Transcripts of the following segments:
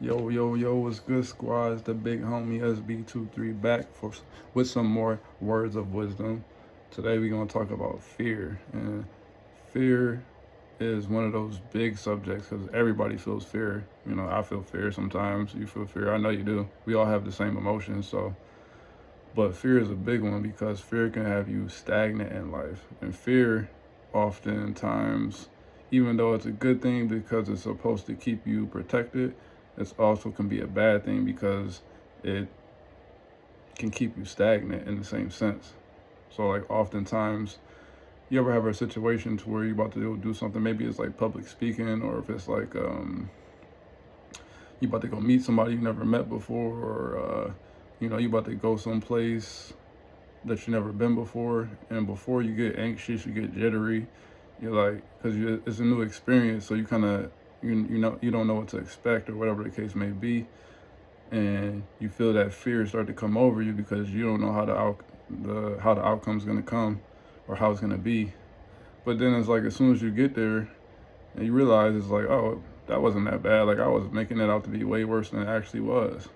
Yo, yo, yo, what's good, squad? It's the big homie SB23 back with some more words of wisdom. Today we're going to talk about fear. And fear is one of those big subjects because everybody feels fear. You know, I feel fear sometimes. You feel fear. I know you do. We all have the same emotions. But fear is a big one because fear can have you stagnant in life. And fear, oftentimes, even though it's a good thing because it's supposed to keep you protected, it also can be a bad thing because it can keep you stagnant in the same sense. So, like, oftentimes, you ever have a situation to where you're about to do something, maybe it's like public speaking, or if it's like you about to go meet somebody you never met before, or you about to go someplace that you never been before, and before you get anxious, you get jittery. You're like, because it's a new experience, so you kind of you don't know what to expect or whatever the case may be, and you feel that fear start to come over you because you don't know how the outcome's gonna come or how it's gonna be. But then it's like as soon as you get there and you realize it's like, oh, that wasn't that bad. Like I was making it out to be way worse than it actually was.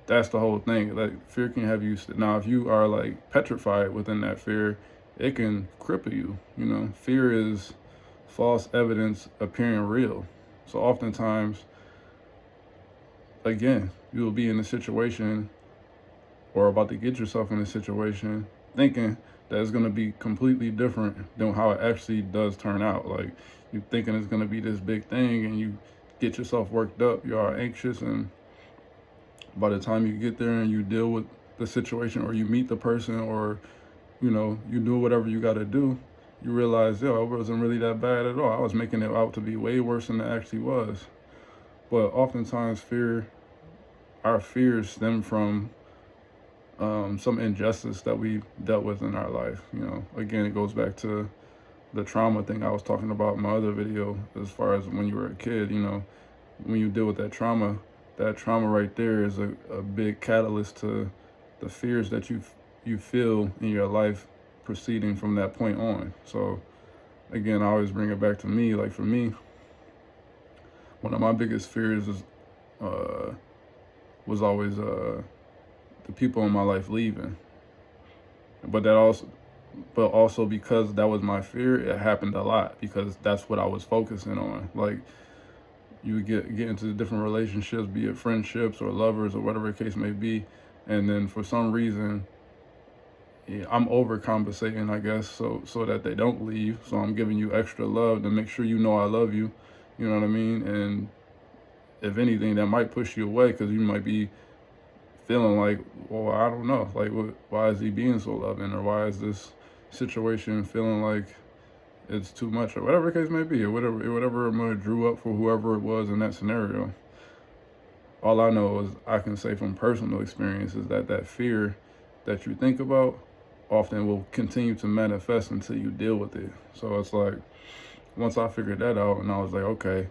That's the whole thing. Like fear can have you now. If you are like petrified within that fear, it can cripple you. You know, fear is false evidence appearing real. So oftentimes, again, you will be in a situation or about to get yourself in a situation thinking that it's going to be completely different than how it actually does turn out. Like you thinking it's going to be this big thing and you get yourself worked up, you are anxious, and by the time you get there and you deal with the situation or you meet the person or you do whatever you got to do, you realize, yo, it wasn't really that bad at all. I was making it out to be way worse than it actually was. But oftentimes our fears stem from some injustice that we dealt with in our life. Again, it goes back to the trauma thing I was talking about in my other video, as far as when you were a kid. When you deal with that trauma right there is a big catalyst to the fears that you feel in your life proceeding from that point on. So again, I always bring it back to me. Like for me, one of my biggest fears was always the people in my life leaving. But also because that was my fear, it happened a lot because that's what I was focusing on. Like you would get into different relationships, be it friendships or lovers or whatever the case may be, and then for some reason, yeah, I'm overcompensating, I guess, so that they don't leave. So I'm giving you extra love to make sure you know I love you. You know what I mean? And if anything, that might push you away because you might be feeling like, well, I don't know, like, why is he being so loving, or why is this situation feeling like it's too much, or whatever the case may be, or whatever it drew up for whoever it was in that scenario. All I know is I can say from personal experience is that fear that you think about often will continue to manifest until you deal with it. So it's like once I figured that out and I was like, okay,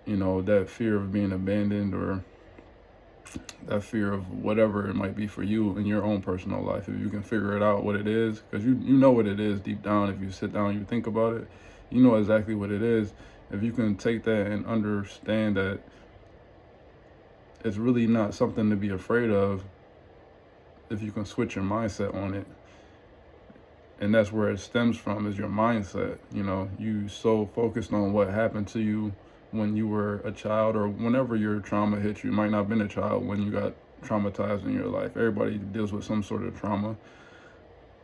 that fear of being abandoned or that fear of whatever it might be for you in your own personal life, if you can figure it out what it is, because you know what it is deep down. If you sit down and you think about it, you know exactly what it is. If you can take that and understand that it's really not something to be afraid of, if you can switch your mindset on it, and that's where it stems from, is your mindset. You so focused on what happened to you when you were a child, or whenever your trauma hit you. You might not have been a child when you got traumatized in your life. Everybody deals with some sort of trauma.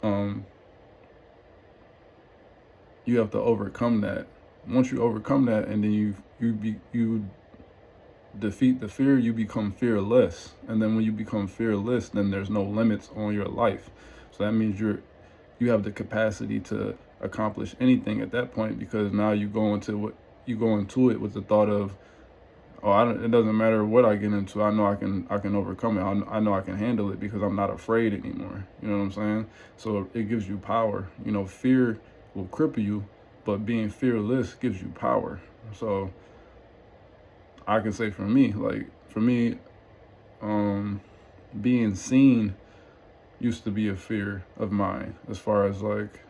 You have to overcome that. Once you overcome that, and then you defeat the fear, you become fearless. And then when you become fearless, then there's no limits on your life. So that means you have the capacity to accomplish anything at that point, because now you go into it with the thought of, oh, it doesn't matter what I get into. I know I can overcome it. I know I can handle it because I'm not afraid anymore. You know what I'm saying? So it gives you power. Fear will cripple you, but being fearless gives you power. So I can say for me, being seen used to be a fear of mine, as far as like,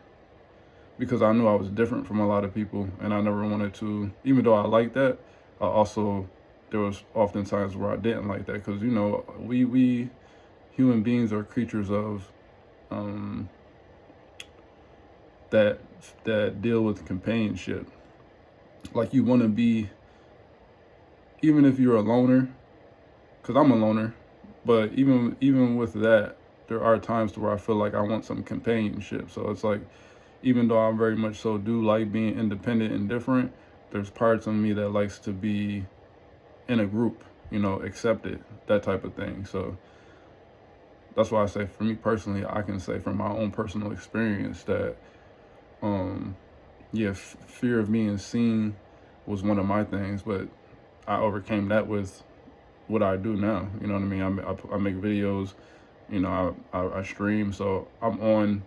because I knew I was different from a lot of people, and I never wanted to, even though I liked that, I also there was often times where I didn't like that, because we human beings are creatures of um, that deal with companionship. Like, you want to be, even if you're a loner, because I'm a loner, but even with that, there are times to where I feel like I want some companionship. So it's like, even though I very much so do like being independent and different, there's parts of me that likes to be in a group, accepted, that type of thing. So that's why I say, for me personally, I can say from my own personal experience that, yeah, fear of being seen was one of my things, but I overcame that with what I do now. You know what I mean? I make videos, I stream, so I'm on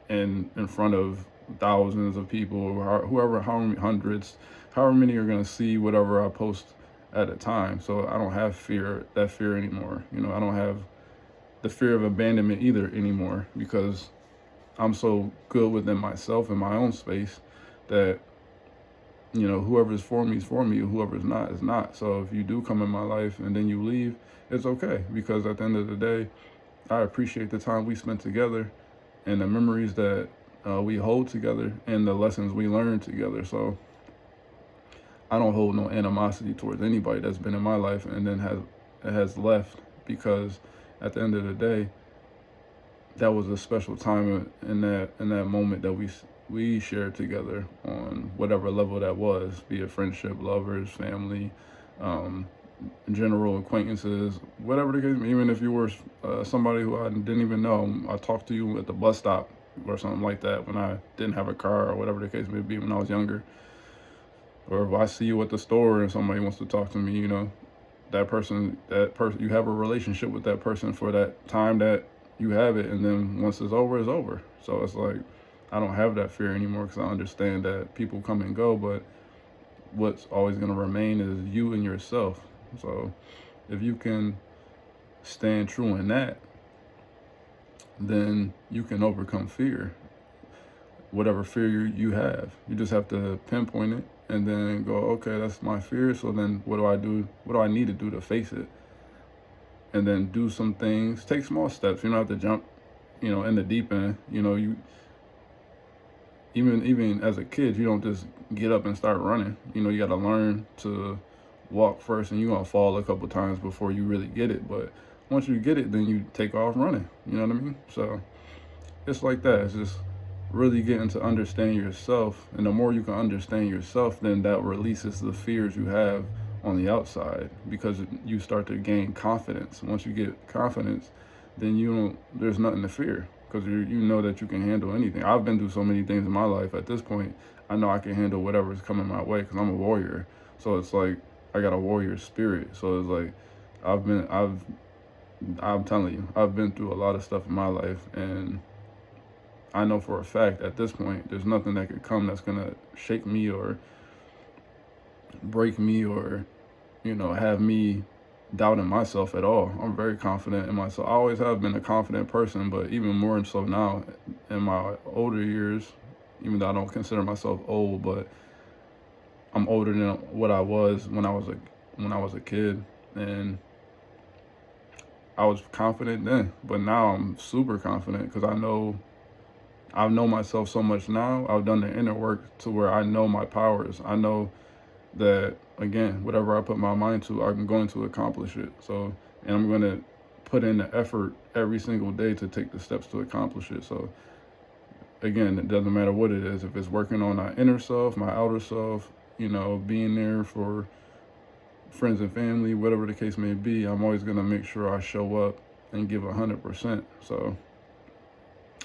in front of thousands of people, whoever, how many hundreds, however many are gonna see whatever I post at a time. So I don't have that fear anymore. I don't have the fear of abandonment either anymore, because I'm so good within myself and my own space that, whoever's for me is for me, whoever's not is not. So if you do come in my life and then you leave, it's okay, because at the end of the day, I appreciate the time we spent together and the memories that we hold together and the lessons we learned together. So I don't hold no animosity towards anybody that's been in my life and then has left, because at the end of the day, that was a special time in that moment that we shared together on whatever level that was, be it friendship, lovers, family, general acquaintances, whatever the case. Even if you were somebody who I didn't even know, I talked to you at the bus stop or something like that when I didn't have a car, or whatever the case may be, when I was younger. Or if I see you at the store and somebody wants to talk to me, that person, you have a relationship with that person for that time that you have it, and then once it's over, it's over. So it's like, I don't have that fear anymore, because I understand that people come and go, but what's always going to remain is you and yourself. So if you can stand true in that, then you can overcome fear. Whatever fear you have, you just have to pinpoint it and then go, okay, that's my fear. So then what do I do? What do I need to do to face it? And then do some things, take small steps. You don't have to jump, in the deep end. You even as a kid, you don't just get up and start running. You got to learn to walk first, and you're going to fall a couple times before you really get it. But once you get it, then you take off running. You know what I mean? So it's like that. It's just really getting to understand yourself. And the more you can understand yourself, then that releases the fears you have on the outside, because you start to gain confidence. Once you get confidence, then there's nothing to fear, because you know that you can handle anything. I've been through so many things in my life. At this point, I know I can handle whatever's coming my way, because I'm a warrior. So it's like, I got a warrior spirit. So it's like, I'm telling you, I've been through a lot of stuff in my life, and I know for a fact at this point, there's nothing that could come that's gonna shake me or break me or, have me doubting myself at all. I'm very confident in myself. I always have been a confident person, but even more so now in my older years, even though I don't consider myself old, but I'm older than what I was when I was a kid, and I was confident then, but now I'm super confident, because I know myself so much now. I've done the inner work to where I know my powers. I know that, again, whatever I put my mind to, I'm going to accomplish it. So, and I'm going to put in the effort every single day to take the steps to accomplish it. So again, it doesn't matter what it is. If it's working on my inner self, my outer self, being there for friends and family, whatever the case may be, I'm always going to make sure I show up and give 100%. So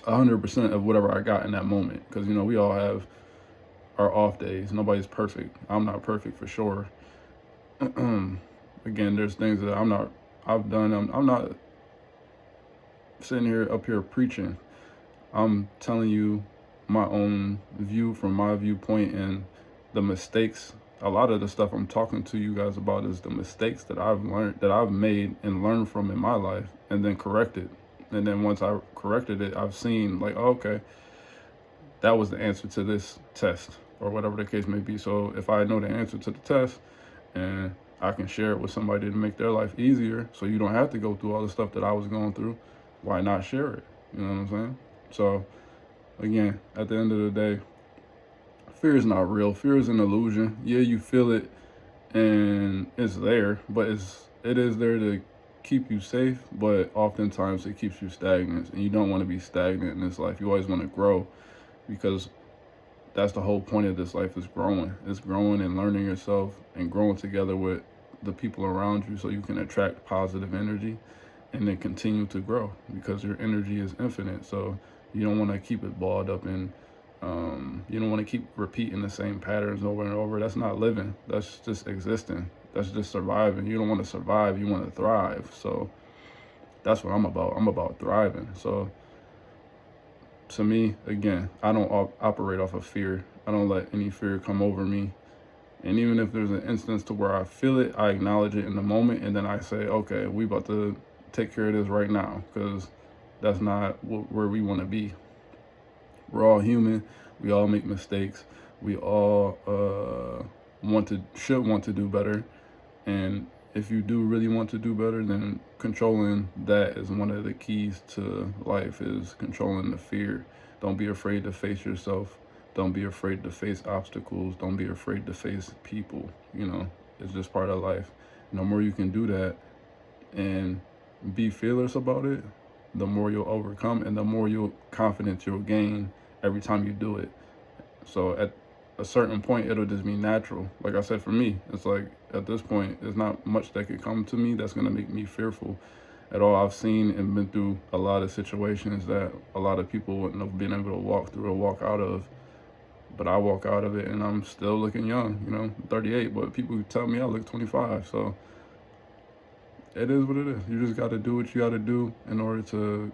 100% of whatever I got in that moment, because we all have our off days. Nobody's perfect. I'm not perfect for sure. Again, there's things that I've done. I'm not sitting up here preaching. I'm telling you my own view from my viewpoint, and the mistakes. A lot of the stuff I'm talking to you guys about is the mistakes that I've made and learned from in my life, and then corrected. And then once I corrected it, I've seen like, oh, okay, that was the answer to this test, or whatever the case may be. So if I know the answer to the test and I can share it with somebody to make their life easier, so you don't have to go through all the stuff that I was going through. Why not share it? You know what I'm saying? So again, at the end of the day, fear is not real. Fear is an illusion. Yeah, you feel it and it's there, but it is there to keep you safe, but oftentimes it keeps you stagnant, and you don't want to be stagnant in this life. You always want to grow, because that's the whole point of this life, is growing. It's growing and learning yourself and growing together with the people around you, so you can attract positive energy and then continue to grow, because your energy is infinite. So you don't want to keep it balled up in you don't want to keep repeating the same patterns over and over. That's not living. That's just existing. That's just surviving. You don't want to survive. You want to thrive. So that's what I'm about. I'm about thriving. So to me, again, I don't operate off of fear. I don't let any fear come over me. And even if there's an instance to where I feel it, I acknowledge it in the moment, and then I say, okay, we about to take care of this right now, because that's not where we want to be. We're all human. We all make mistakes. We all should want to do better. And if you do really want to do better, then controlling that is one of the keys to life, is controlling the fear. Don't be afraid to face yourself. Don't be afraid to face obstacles. Don't be afraid to face people. You know, it's just part of life. And the more you can do that and be fearless about it, the more you'll overcome, and the more confidence you'll gain every time you do it. So at a certain point, it'll just be natural. Like I said, for me, it's like at this point, there's not much that could come to me that's going to make me fearful at all. I've seen and been through a lot of situations that a lot of people wouldn't have been able to walk through or walk out of. But I walk out of it and I'm still looking young, you know, 38, but people tell me I look 25. So it is what it is. You just got to do what you got to do in order to